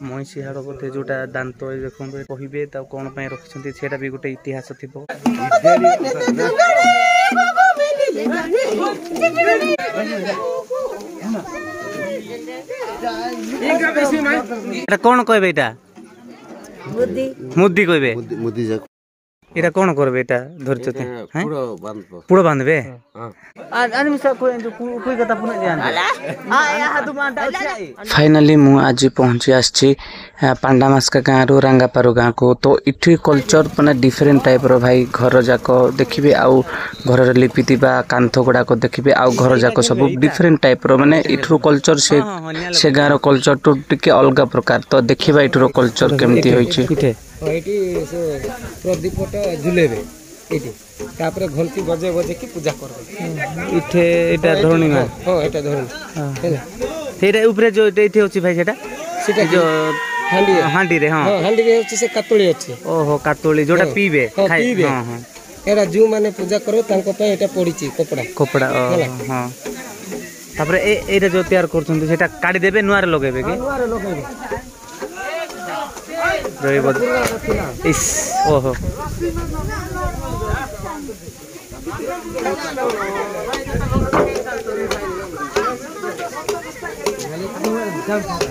ମଇଁଷି ହାଡ଼ ବୋଧେ ଯୋଉଟା ଦାନ୍ତ ଦେଖନ୍ତୁ କହିବେ ତା କଣ ପାଇଁ ରଖିଛନ୍ତି ସେଇଟା ବି ଗୋଟେ ଇତିହାସ ଥିବ। ଏଟା କଣ କହିବେ ଏଇଟା ମୁଦି କହିବେ এটা কোন করবে এটা ধরছতে পুরো বাঁধবে ফাইনালি মু আজ পৌঁছি আসছি পান্ডামাস্কা গাঁরু রাঙ্গাপারু গাঁকু তো এটি কলচর মানে ডিফরেন্ট টাইপর ভাই ঘর যাক দেখবে আউ ঘরের লিপিথিবা কান্থ গুড়াক দেখবে আউ ঘর যাক সব ডিফরেন্ট টাইপর মানে এঠুর কলচর সে গাঁর কলচর টু টিকে অলগা প্রকার তো দেখিবা এঠুর কলচর কেমতি হইছে ଏଇଠି ସେ ପ୍ରଦୀପଟା ଝୁଲେଇବେ ଏଇଠି ତାପରେ ଘଣ୍ଟି ବଜେଇ ବଜେଇକି ପୂଜା କରିବେ ଏଠି ଏଟା ଧରଣୀ ମା ହଁ ଏଟା ଧରଣୀ ହେଲା ସେଇଟା ଉପରେ ଯୋ ଏଠି ଅଛି ଭାଇ ସେଟା ଯୋ ହାଣ୍ଡିରେ ହଁ ହାଣ୍ଡିରେ ଅଛି ସେ କାତୁଳି ଅଛି ଓହୋ କାତୁଳି ଯୋଟା ପିଇବେ ପିଇବେ ହଁ ଏରା ଯୋଉ ମାନେ ପୂଜା କରିବେ ତାଙ୍କ ପାଇଁ ଏଟା ପଡିଛି କପଡା ହଁ ତାପରେ ଏଇଟା ଯୋ ତୟାର କରୁଛନ୍ତି ସେଟା କାଢି ଦେବେ ନୂଆରେ ଲଗେଇବେ କି ନୂଆରେ ଲଗେଇବେ ଓହୋ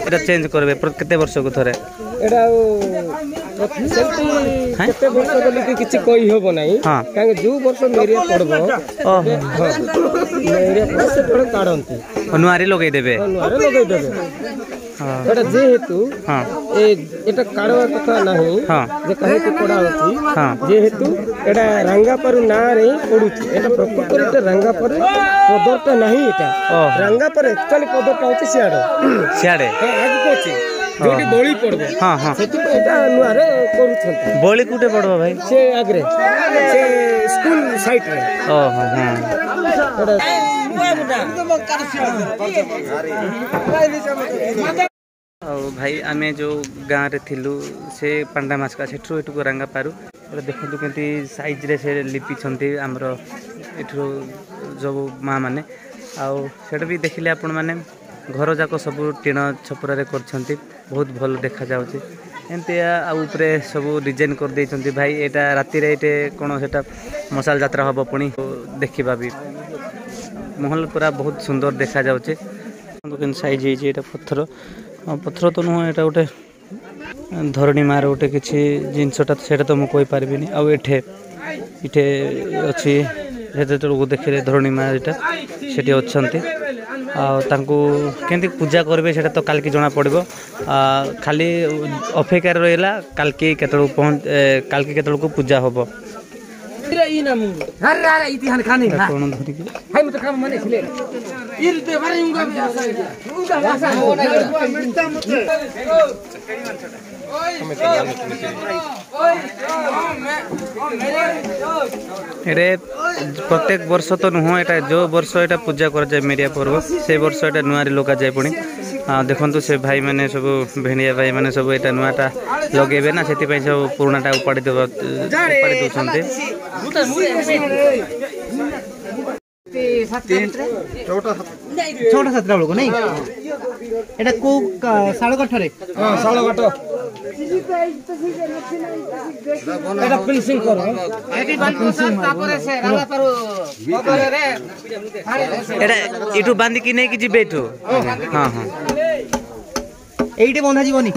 এটা চেঞ্জ করবে কেতে বর্ষକୁ ଥରେ এটা কেতে বর্ষ বলি কিছু কই হবো নাই কারণ ଯୋଉ ବର୍ଷ মেরিয়া পড়ব মেরিয়া পড়ে ସେ পড়ে কাढନ୍ତି ନୂଆରେ ଲଗେଇ ଦେବେ ନୂଆରେ ଲଗେଇ ଦେବେ এটা যেহেতু এটা কাଢବା କଥା ନାହିଁ যে କାହିଁକି ପଡା ହଉଛି ଯେହେତୁ ଏଟା ରାଙ୍ଗାପାରୁ ନାଁରେ ପଡୁଛି ଏଟା ପ୍ରକୃତରେ ଏଟା ରାଙ୍ଗାପାରୁ ପଦରଟା ନାହିଁ ଏଟା ରାଙ୍ଗାପାରୁ ଆକ୍ଚୁଆଲି ପଦରଟା ହଉଛି ସିଆଡେ ଆଗକୁ ଅଛି ଯୋଉଠି ବଳି ପଡବ ସେଥିପାଇଁ ଏଟା ନୂଆରେ କରୁଛନ୍ତି ବଳି କୋଉଠି ପଡବ ଭାଇ ସେ ଆଗରେ ସେ ସ୍କୁଲ ସାଇଟ୍ ରେ ଆଉ ଭାଇ ଆମେ ଯେଉଁ ଗାଁରେ ଥିଲୁ ସେ ପାଣ୍ଡାମାସ୍କା ସେଠୁ ଏଠୁକୁ ରାଙ୍ଗାପାରୁ ଦେଖନ୍ତୁ କେମିତି ସାଇଜ୍ରେ ସେ ଲିପିଛନ୍ତି ଆମର ଏଠୁ ସବୁ ମା ମାନେ ଆଉ ସେଇଟା ବି ଦେଖିଲେ ଆପଣମାନେ ଘର ଯାକ ସବୁ ଟିଣ ଛପରରେ କରିଛନ୍ତି ବହୁତ ଭଲ ଦେଖାଯାଉଛି ଏମିତି ଆଉ ଉପରେ ସବୁ ଡିଜାଇନ୍ କରିଦେଇଛନ୍ତି ଭାଇ ଏଇଟା ରାତିରେ ଏଇଠି କ'ଣ ସେଟା ମଶାଲ ଯାତ୍ରା ହେବ ପୁଣି ଦେଖିବା ବି ମହଲ ପୁରା ବହୁତ ସୁନ୍ଦର ଦେଖାଯାଉଛି କେମିତି ସାଇଜ୍ ହେଇଛି ଏଇଟା ପଥର ତ ନୁହଁ ଏଇଟା ଗୋଟେ ଧରଣୀ ମାର ଗୋଟେ କିଛି ଜିନିଷଟା ସେଇଟା ତ ମୁଁ କହିପାରିବିନି ଆଉ ଏଠି ଅଛି ଯେତେବେଳକୁ ଦେଖିଲେ ଧରଣୀ ମା ଏଇଟା ସେଠି ଅଛନ୍ତି ଆଉ ତାଙ୍କୁ କେମିତି ପୂଜା କରିବେ ସେଇଟା ତ କାଲିକି ଜଣା ପଡ଼ିବ ଖାଲି ଅପେକ୍ଷାରେ ରହିଲା କାଲିକି କେତେବେଳକୁ ପୂଜା ହେବ କଣ ଧରିକି प्रत्येक वर्ष तो नुह एटा जो वर्ष एटा पूजा कर जाए मेरिया पर्व से वर्ष एटा नुआरी लगा जाए पुणी देखंतु से भाई माने सब भेणिया भाई माने सब एटा नुआटा लगेबे ना सेति पई सब पुरानाटा उपाड़ी दउछन्ते छोटा सातटा बेलको नहीं एटा को साळ काठरे साळ काठ एटा फिनिशिंग कर एटी बांधो तापरे से रांगा पारो रे एटा इटु बांधी कि नै कि जिबे इटु हां हां एइटे बंधा जीवनी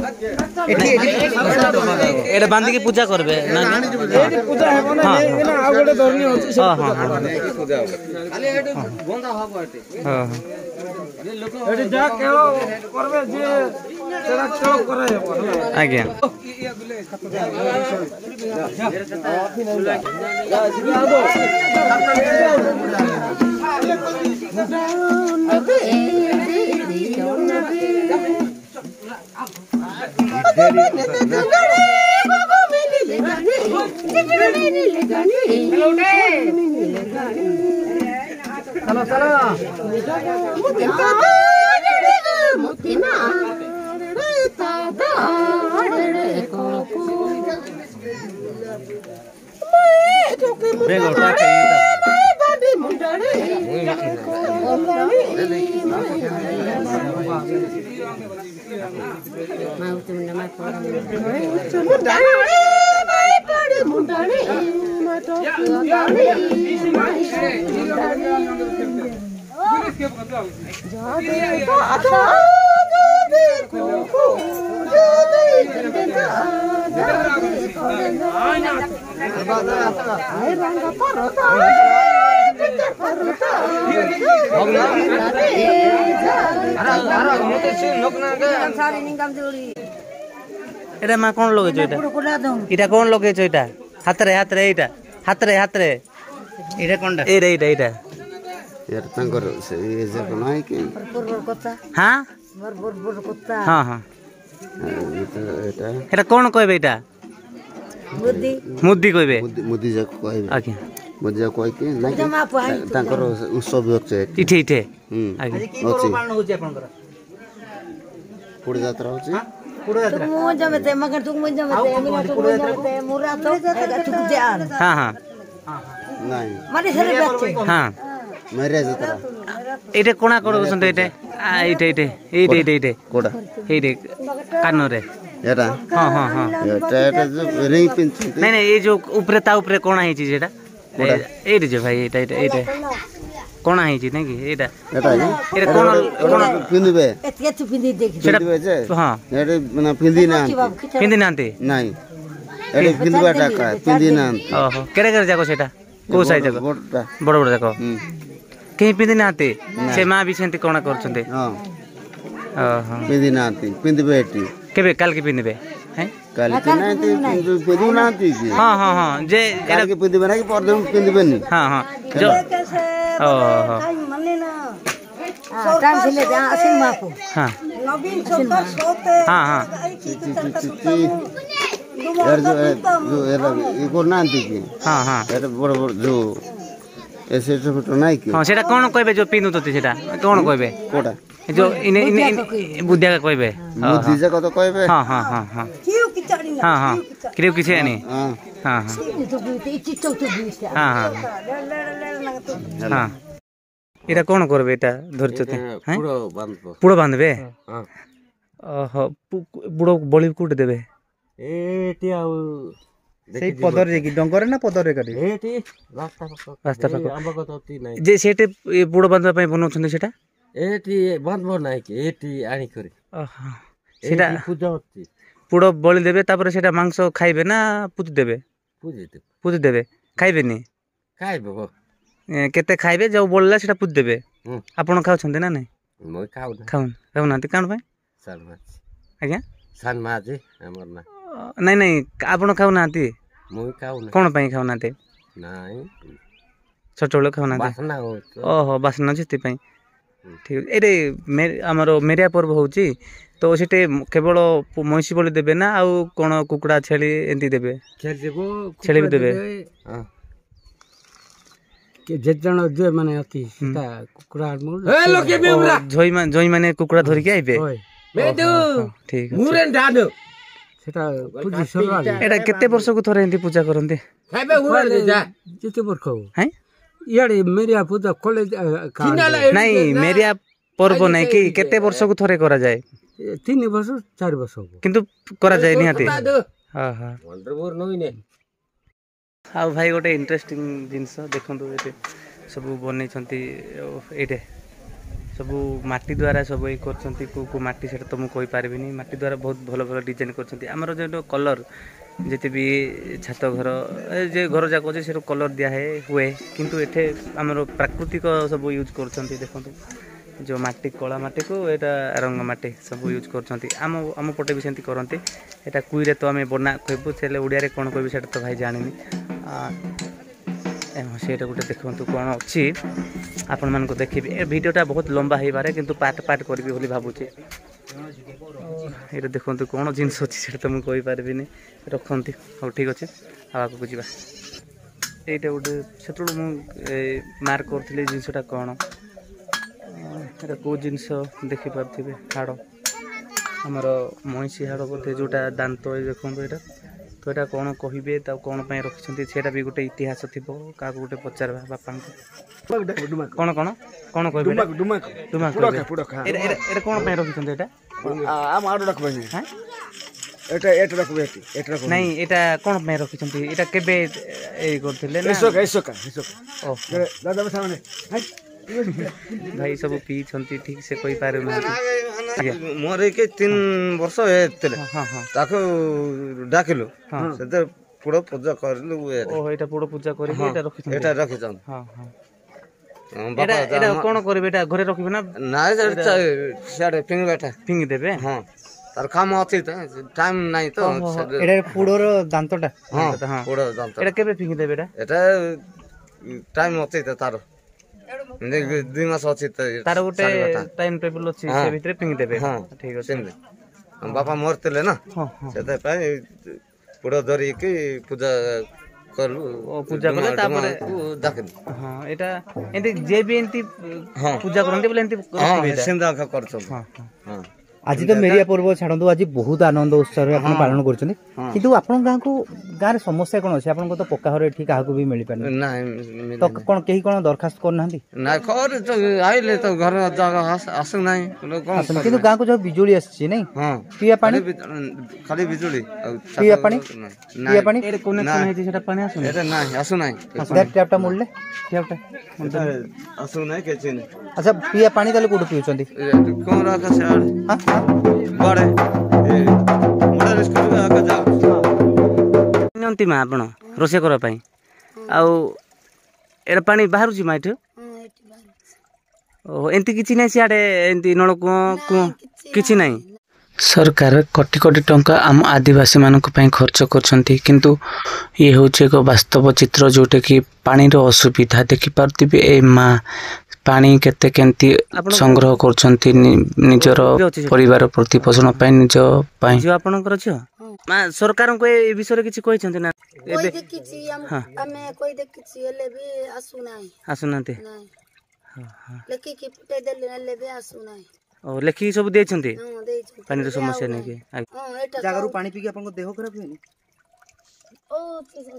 एटा बांधी के पूजा करबे ना एटी पूजा हेबो ना ना आ गोटे धरनी होची से हां हां पूजा खाली एटी बंधा हबो एटी हां एटी जा केलो करबे जे तेरा केलो करे हेबो आज्ञा चलो चलो এটা মা কোন লগাইছো এটা এটা কোন লগাইছো এটা হাতরে হাতরে এইটা হাতরে হাতরে এটা কোনটা এইটা এইটা এইটা यार तंकर से ये जे बनाई के হ্যাঁ হ্যাঁ হ্যাঁ এটা এটা কোন কইবে এটা মুদ্দি কইবে मोदी जा कहबे আগে मोदी जा कह के ना तंकर उत्सव होचे ইঠে ইঠে आगे ଅଛି ପାଳନ ହଉଛି ଆପଣଙ୍କର पुड़ी यात्रा होचे ହଁ ହଁ नहीं ହଁ मेरे यात्रा এইটা কোনা କରୁଛନ୍ତି ଏଇଟା এইটা এইটা এইটা এইটা এইটা कोडा এইটা କାନରେ एटा ହଁ ହଁ ହଁ एटा जो रिंग पिन ନାଇଁ ନାଇଁ ଏଇ ଯୋଉ ଉପରେ ତା ଉପରେ କଣା ହେଇଛି ସେଟା ଏଇଟା ଯେ ଭାଇ ଏଇଟା ଏଇଟା ଏଇଟା କଣା ହେଇଛି ନାଇଁ କି ଏଇଟା एटा ଏଇଟା କଣ କଣ पिनबे ସେଟା जे ହଁ एटा ना पिंदी ना ପିନ୍ଧି ନାହାନ୍ତି नहीं एटा पिनबा टाका पिंदी ना ଓହୋ କେଡ଼େ କେଡ଼େ ଯାକ ସେଟା କୋଉ ସାଇଜ ଯାକ बोटा ବଡ଼ ବଡ଼ ଯାକ କେହି ପିନ୍ଧି ନାହାନ୍ତି ସେ ମା ବି ସେମିତି କଣା କରୁଛନ୍ତି हां ଓହୋ पिंदी ना पिंदबे एटी କେବେ କାଲିକି ପିନ୍ଧିବେ ହେଁ काली के ना पिंदू ना की ହଁ ହଁ ହଁ ଯେ काली के पिंदबे ना कि परदम पिंदबे नहीं ହଁ ହଁ जो ଓହୋ ହଁ ହଁ ହଁ यार जो ये को ना की ହଁ ହଁ यार बड़ बड़ जो ऐसे फोटो नहीं की ହଁ ସେଟା କ'ଣ କହିବେ ଯୋଉ ପିନ୍ଧୁଛନ୍ତି ସେଟା କ'ଣ କହିବେ कोडा ଯୋଉ ଇନେ ଇନେ ବୁଦ୍ଧିଆ କହିବେ मोदी जा को तो कहबे ହଁ ହଁ ହଁ ହଁ ହଁ ହଁ କ୍ରିଉ କିଛି ଆଣି हां ହଁ ହଁ ହଁ ହଁ ହଁ ଏଇଟା କ'ଣ କରିବେ ଏଇଟା ଧରିଛନ୍ତି पूरा बांधबो ପୁଡ଼ ବାନ୍ଧିବେ हां ଓହୋ ବୁଡ଼ ବଳି କୋଉଠି ଦେବେ एटी आउ ସେଇ ପଦରେ ଯାଇକି ଡଙ୍ଗରେ ନା ପଦରେ କରି एटी रास्ता ରାସ୍ତା ପାଖ आंब को तो ती नहीं ଯେ ସେଠି ବୁଡ଼ ବାନ୍ଧିବା ପାଇଁ ବନାଉଛନ୍ତି ସେଟା एटी बांधबो नहीं कि एटी आनी करे ଓହୋ ସେଟା पूजा होती ପୁଡ଼ ବଳି ଦେବେ ତାପରେ ସେଟା ମାଂସ ଖାଇବେ ନା ପୁତି ଦେବେ पूजित ପୁତି ଦେବେ ଖାଇବେନି खाइबो କେତେ ଖାଇବେ ଯୋଉ ବଳିଲା ସେଟା ପୁତି ଦେବେ ହୁଁ ଆପଣ ଖାଉଛନ୍ତି ନା ନାଇଁ মই খাও না ଖାଉନାହାନ୍ତି କ'ଣ ପାଇଁ सान माछ ଆଜ୍ଞା सान माछ हमर ना ନାଇଁ ନାଇଁ ଆପଣ ଖାଉନାହାନ୍ତି মই ଖାଉ ନା କ'ଣ ପାଇଁ ଖାଉନାହାନ୍ତି ନାଇଁ ଛୋଟବେଳୁ ଖାଉନାହାନ୍ତି ବାସନା ହଉଚ ଓହୋ ବାସନା ଅଛି ସେଥିପାଇଁ ଠିକ ଅଛି ଏଇଠି ଆମର ମେରିଆ ପର୍ବ ହେଉଛି ତ ସେଠି କେବଳ ମଇଁଷି ବଳି ଦେବେ ନା ଆଉ କ'ଣ କୁକୁଡ଼ା ଛେଳି ଏମିତି ଦେବେ ଖେଳିଯିବ ଛେଳି ବି ଦେବେ ଯେତେ ଜଣ ଯେ ମାନେ ଅତି ସେଟା କୁକୁଡ଼ା ଜଇ ମାନେ କୁକୁଡ଼ା ଧରିକି ଆଇବେ ଠିକ ଅଛି ସେଟା ପୂଜି ସରିଲା ଏଇଟା କେତେ ବର୍ଷକୁ ଥରେ ଏମିତି ପୂଜା କରନ୍ତି ଯେତେ ବର୍ଷ ହଉ ହାଁ ଇଆଡେ ମେରିଆ ପୂଜା କଲେଜ ନାଇଁ ମେରିଆ ପର୍ବ ନାଇଁ କି କେତେ ବର୍ଷକୁ ଥରେ କରାଯାଏ 3 ବର୍ଷ 4 ବର୍ଷ ହବ କିନ୍ତୁ କରାଯାଏ ନିହାତି ହଁ ହଁ ଆଉ ଭାଇ ଗୋଟେ ଇଣ୍ଟରେଷ୍ଟିଂ ଜିନିଷ ଦେଖନ୍ତୁ ଏଠି ସବୁ ବନେଇଛନ୍ତି ଏଇଠି ସବୁ ମାଟି ଦ୍ୱାରା ସବୁ ଏଇ କରୁଛନ୍ତି କେଉଁ ମାଟି ସେଇଟା ତ ମୁଁ କହିପାରିବିନି ମାଟି ଦ୍ୱାରା ବହୁତ ଭଲ ଭଲ ଡିଜାଇନ୍ କରୁଛନ୍ତି ଆମର ଯେଉଁ କଲର୍ ଯେତେ ବି ଛାତ ଘର ଯେ ଘର ଯାକ ଅଛି ସେଟା କଲର୍ ଦିଆ ହୁଏ କିନ୍ତୁ ଏଠି ଆମର ପ୍ରାକୃତିକ ସବୁ ୟୁଜ୍ କରୁଛନ୍ତି ଦେଖନ୍ତୁ ଯେଉଁ ମାଟି କଳା ମାଟିକୁ ଏଇଟା ରଙ୍ଗ ମାଟି ସବୁ ୟୁଜ୍ କରୁଛନ୍ତି ଆମ ପଟେ ବି ସେମିତି କରନ୍ତି ଏଇଟା କୁଇରେ ତ ଆମେ ବନା କହିବୁ ହେଲେ ଓଡ଼ିଆରେ କ'ଣ କହିବି ସେଇଟା ତ ଭାଇ ଜାଣିନି ସେଇଟା ଗୋଟେ ଦେଖନ୍ତୁ କ'ଣ ଅଛି ଆପଣମାନଙ୍କୁ ଦେଖିବି ଏ ଭିଡ଼ିଓଟା ବହୁତ ଲମ୍ବା ହେଇପାରେ କିନ୍ତୁ ପାର୍ଟ କରିବି ବୋଲି ଭାବୁଛି ଏଇଟା ଦେଖନ୍ତୁ କ'ଣ ଜିନିଷ ଅଛି ସେଇଟା ତ ମୁଁ କହିପାରିବିନି ରଖନ୍ତି ହଉ ଠିକ୍ ଅଛି ଆଉ ଆଗକୁ ଯିବା ଏଇଟା ଗୋଟେ ସେତେବେଳେ ମୁଁ ମାର୍କ କରୁଥିଲି ଜିନିଷଟା କ'ଣ ଏଇଟା କେଉଁ ଜିନିଷ ଦେଖିପାରୁଥିବେ ହାଡ଼ ଆମର ମଇଁଷି ହାଡ଼ ବୋଧେ ଯେଉଁଟା ଦାନ୍ତ ଦେଖନ୍ତୁ ଏଇଟା तो यहाँ कौन कहे कौन रखिंट से भी गोटे इतिहास थी क्या गोटे पचार बापा कौन कौन कौन कह कौन रखिंट नहीं एटा कौन रखिंट एटा केबे करथिले ना भाई सब पी ठीक से कोई पारे ना मोर के 3 वर्ष हेतले ताको डाकिलो सेते पुडो पूजा करलु ओ एटा पुडो पूजा करी एटा रखिछन एटा रखिछन हां हां एटा एटा कोन करबे एटा घरे रखिबे ना ना साडे फिंग देबे हां तार काम अछि त टाइम नाही तो एटा पुडोर दांतटा हां पुडो दांत एटा केबे फिंग देबे एटा टाइम अछि त तार 2 मास अछि त तार गोटे टाइम टेबल अछि से भितरे फिंग देबे ठीक अछि हम बापा मरतले ना सेते पय पुडो धरि के पूजा करलु पूजा करले तापरे देखलु हां एटा एंती जे भी एंती पूजा करंती बोले एंती सेंदा करछन हां आज तो मेरिया पर्व छाड़ू आज बहुत आनंद उत्सव आप पालन कर गाँव को गाँव में समस्या कौन अच्छे आप तो पक्का घर एठी क्या भी मिल पारे तो कौन कहीं कौन दरखास्त करना तो घर आसु ना कि गाँव को जो बिजुली आसी नहीं पीवा पानी खाली बिजुली पीवा पानी टैपटा मुड़ले आसु ना अच्छा पीवा पानी ताले कोड पिउछंती कोन राखा से बड़े मोडा रिस्क आका जाओ नंती मा आपण रोसे कर पई आउ एरा पानी बाहरु छी माइठ ओ एंती किछि नै सियाडे एंती नळको को किछि नै सरकार कोटी कोटी टंका आम आदिवासी मानक पई खर्च करछंती किंतु ये होचे को वास्तव चित्र जोटे कि पानी रो असुविधा देखि पारतिबे ए मा पानी केते केंती संग्रह करछंती निजर परिवार प्रतिपोषण पई निज पई जो आपनकर छ मा सरकार को ए विषय किछि कहि छंती ना कोई देखिछि हमें कोई देखिछि ले भी आसु नाते हां लेखि की पुटे देले ले भी आसु नाई ओ लेखि सब दे छंती हां दे छंती पानी रो समस्या नै के हां एटा जागरु पानी पी के आपन को देह खराब होई ओ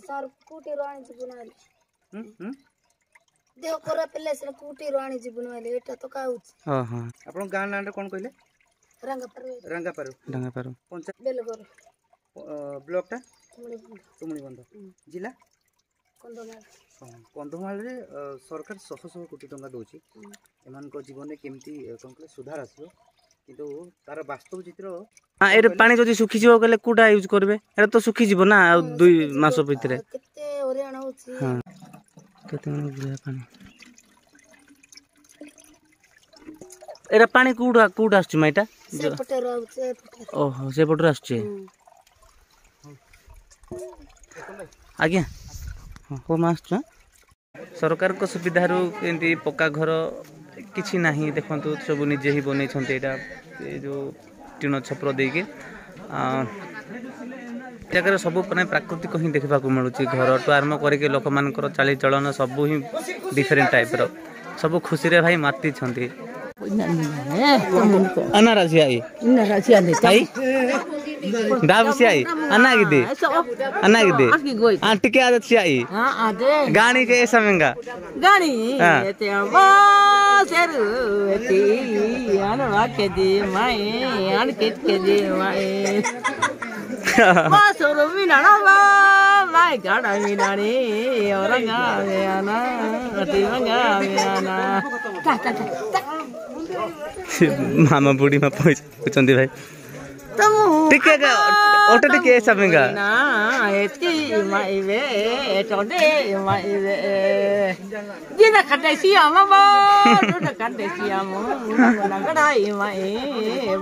सर कुटी राणी जी बनाले देह खराब पेले से कुटी राणी जी बनवाले एटा तो का होछ हां हां आपन गां नाम कोन कहले रंगापारू पंचायत बेलगोर ब्लॉक टा तुमणी बंध जिला कंधमाल रे सरकार 100 कोटी टंका दोची एमान को जीवन में केमती कोन कहले सुधार आसो किंतु तार वास्तव चित्र हां ए पानी जदी सुखी जीव गले कुडा यूज करबे एरा तो सुखी जीव ना 2 मास भीतर केते ओरियाण होची हां केते बुझा पानी एरा पानी कुडा आछी माइटा से पटे रहउचे ओहो से पटे आछी आज्ञा हो मास सरकार को सुविधा एमती पक्का घर किसी ना देखु सब निजे ही बन जो टीण छपर देके जगह सब प्राकृतिक ही देखा मिलूँ घर टू आरम्भ करके लोक मान चाली चलन सब ही डिफरेंट टाइप सब खुशी रे भाई माती डाबसियाई अन्ना गिदे टिके आदत सियाई गाणी के ऐसा महंगा गाणी एते बा सेरु एती अनवा के दे माए अन के दे माए बा सोरो मिनाना बा माए गाडा मिनानी औरंगा मेना अति मंगा मेना मामा बुढ़ी में पैसा पूछंती भाई टिके ओटे टिके ऐसा महंगा ना एती माईवे एटोडे माईवे जिना खटेसी आमा डोडा खटेसी आमो लगड़ाई माई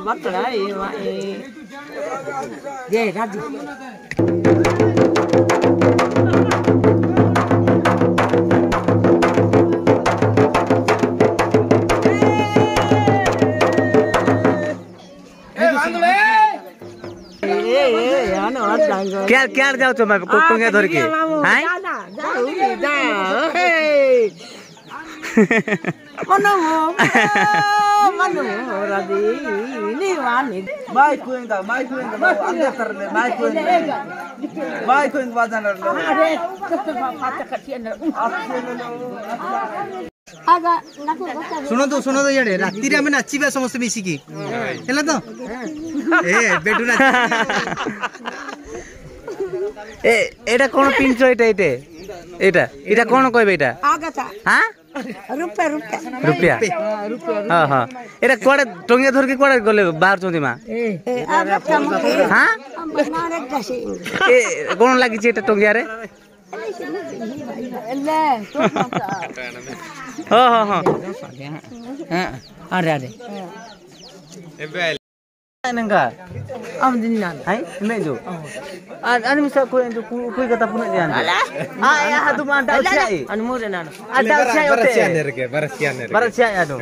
बकड़ाई माई जे राजू क्या क्या जाओ तो मैं कोटंगा धर के हैं manu radi ni wani. Mai kuin da ande terle mai kuin bajan lo. Are kata kata katian. ଶୁଣନ୍ତୁ ଶୁଣନ୍ତୁ ଇଆଡେ ରାତିରେ ଆମେ ନାଚିବା ସମସ୍ତେ ମିଶିକି ହେଲା ତ ଏ ବେଡୁ ନାଚ ଏ ଏଟା କଣ ପିଞ୍ଚ ଏଟା କଣ କହିବେ ଏଟା ହାଁ रुपया हाँ हाँ एटा कुआडे टंगिया धरके कुआडे गले बाहर चंदी मा हां ए कोन लागि छी एटा टंगिया रे हां हां हां अरे अरे एबे नंगा am dinnan hai mejo ani misa कोई kata pun jangan ya hatu manda usiai Anu mure nana. ada usiai ote barasian ado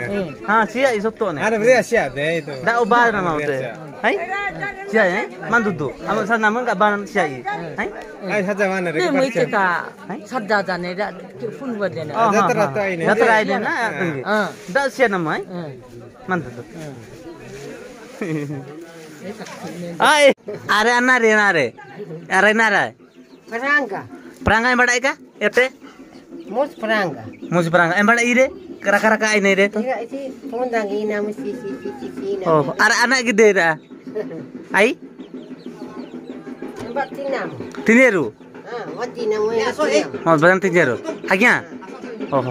ha sia isotto ne ada barasian de itu da obar nama ote hai sia mandudu am sa namun ka ban sia hai ai saja mana Ni mai kita sadda jane da phun badena. jatra ai na da sia nama hai mandudu ay are anare are nara peranga yang badai ka ete mus perangga yang badai ire kara ka ai nei re to isi pondang ina mesti si oh are anak gede da ai batinam tineru watinam oh badan tineru agya oh